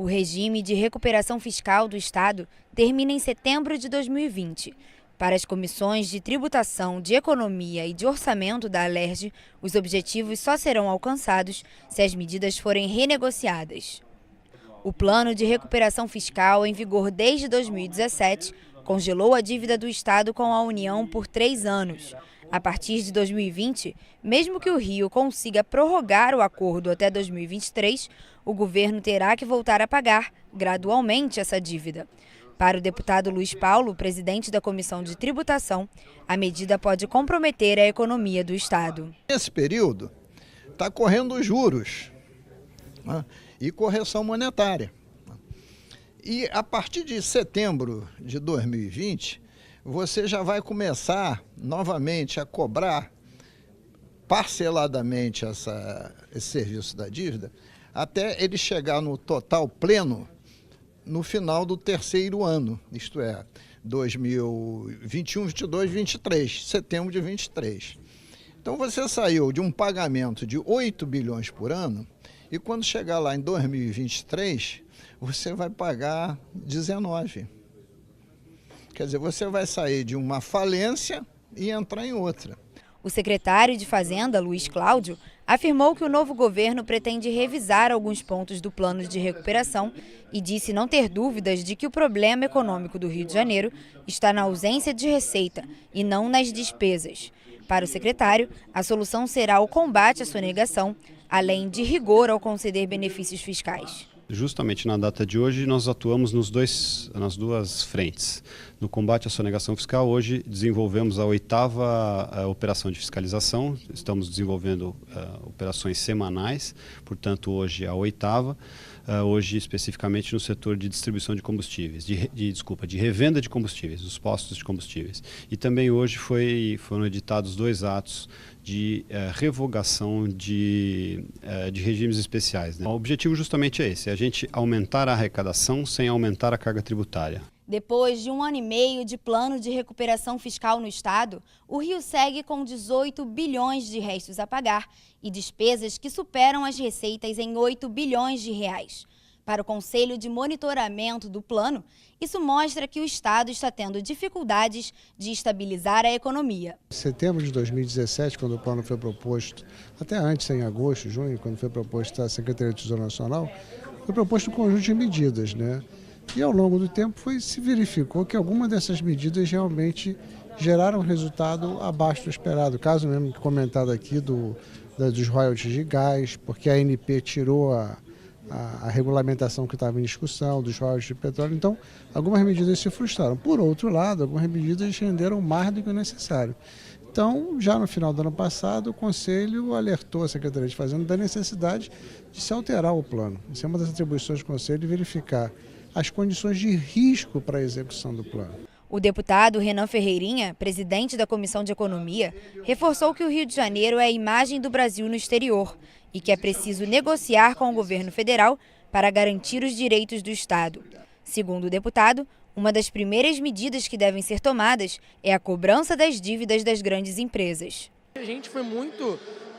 O regime de recuperação fiscal do Estado termina em setembro de 2020. Para as comissões de tributação, de economia e de orçamento da Alerj, os objetivos só serão alcançados se as medidas forem renegociadas. O plano de recuperação fiscal, em vigor desde 2017, congelou a dívida do Estado com a União por 3 anos. A partir de 2020, mesmo que o Rio consiga prorrogar o acordo até 2023, o governo terá que voltar a pagar gradualmente essa dívida. Para o deputado Luiz Paulo, presidente da Comissão de Tributação, a medida pode comprometer a economia do Estado. Nesse período, está correndo os juros, né, e correção monetária. E a partir de setembro de 2020, você já vai começar novamente a cobrar parceladamente esse serviço da dívida, até ele chegar no total pleno no final do terceiro ano, isto é, 2021, 22, 23, setembro de 23. Então você saiu de um pagamento de 8 bilhões por ano e quando chegar lá em 2023, você vai pagar 19. Quer dizer, você vai sair de uma falência e entrar em outra. O secretário de Fazenda, Luiz Cláudio, afirmou que o novo governo pretende revisar alguns pontos do plano de recuperação e disse não ter dúvidas de que o problema econômico do Rio de Janeiro está na ausência de receita e não nas despesas. Para o secretário, a solução será o combate à sonegação, além de rigor ao conceder benefícios fiscais. Justamente na data de hoje, nós atuamos nas duas frentes. No combate à sonegação fiscal, hoje desenvolvemos a 8ª operação de fiscalização. Estamos desenvolvendo operações semanais, portanto, hoje a 8ª. Hoje, especificamente, no setor de distribuição de combustíveis, de revenda de combustíveis, dos postos de combustíveis. E também hoje foram editados 2 atos de revogação de regimes especiais, né? O objetivo justamente é esse, a gente aumentar a arrecadação sem aumentar a carga tributária. Depois de 1 ano e meio de plano de recuperação fiscal no Estado, o Rio segue com 18 bilhões de restos a pagar e despesas que superam as receitas em 8 bilhões de reais. Para o Conselho de Monitoramento do Plano, isso mostra que o Estado está tendo dificuldades de estabilizar a economia. Em setembro de 2017, quando o plano foi proposto, até antes, em agosto, junho, quando foi proposto à Secretaria do Tesouro Nacional, foi proposto um conjunto de medidas, né? E ao longo do tempo se verificou que algumas dessas medidas realmente geraram um resultado abaixo do esperado. O caso mesmo comentado aqui dos royalties de gás, porque a ANP tirou a regulamentação que estava em discussão dos royalties de petróleo. Então, algumas medidas se frustraram. Por outro lado, algumas medidas renderam mais do que o necessário. Então, já no final do ano passado, o Conselho alertou a Secretaria de Fazenda da necessidade de se alterar o plano. Isso é uma das atribuições do Conselho, de verificar as condições de risco para a execução do plano. O deputado Renan Ferreirinha, presidente da Comissão de Economia, reforçou que o Rio de Janeiro é a imagem do Brasil no exterior e que é preciso negociar com o governo federal para garantir os direitos do Estado. Segundo o deputado, uma das primeiras medidas que devem ser tomadas é a cobrança das dívidas das grandes empresas. A gente foi muito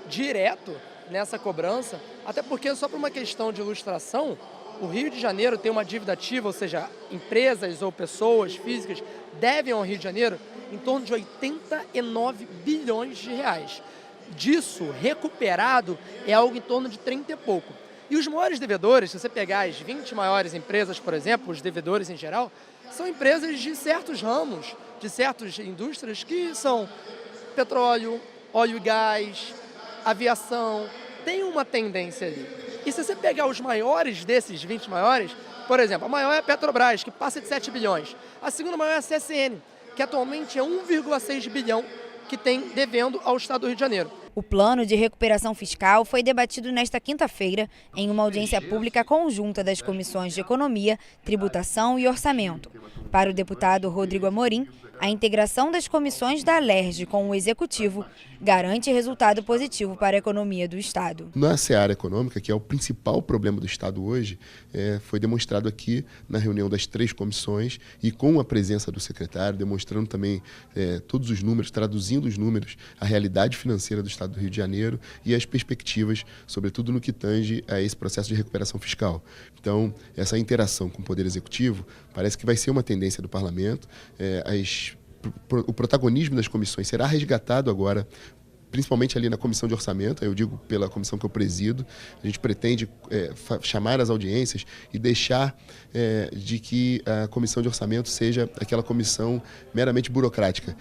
direto nessa cobrança, até porque só por uma questão de ilustração, o Rio de Janeiro tem uma dívida ativa, ou seja, empresas ou pessoas físicas devem ao Rio de Janeiro em torno de 89 bilhões de reais. Disso, recuperado, é algo em torno de 30 e pouco. E os maiores devedores, se você pegar as 20 maiores empresas, por exemplo, os devedores em geral, são empresas de certos ramos, de certas indústrias que são petróleo, óleo e gás, aviação, tem uma tendência ali. E se você pegar os maiores desses 20 maiores, por exemplo, a maior é a Petrobras, que passa de 7 bilhões. A segunda maior é a CSN, que atualmente é 1,6 bilhão que tem devendo ao Estado do Rio de Janeiro. O plano de recuperação fiscal foi debatido nesta quinta-feira em uma audiência pública conjunta das comissões de Economia, Tributação e Orçamento. Para o deputado Rodrigo Amorim, a integração das comissões da Alerj com o Executivo garante resultado positivo para a economia do Estado. Na seara econômica, que é o principal problema do Estado hoje, foi demonstrado aqui na reunião das 3 comissões e com a presença do secretário, demonstrando também todos os números, traduzindo os números, a realidade financeira do Estado do Rio de Janeiro e as perspectivas, sobretudo no que tange a esse processo de recuperação fiscal. Então, essa interação com o Poder Executivo parece que vai ser uma tendência do Parlamento. O protagonismo das comissões será resgatado agora, principalmente ali na Comissão de Orçamento, eu digo pela comissão que eu presido. A gente pretende chamar as audiências e deixar de que a Comissão de Orçamento seja aquela comissão meramente burocrática.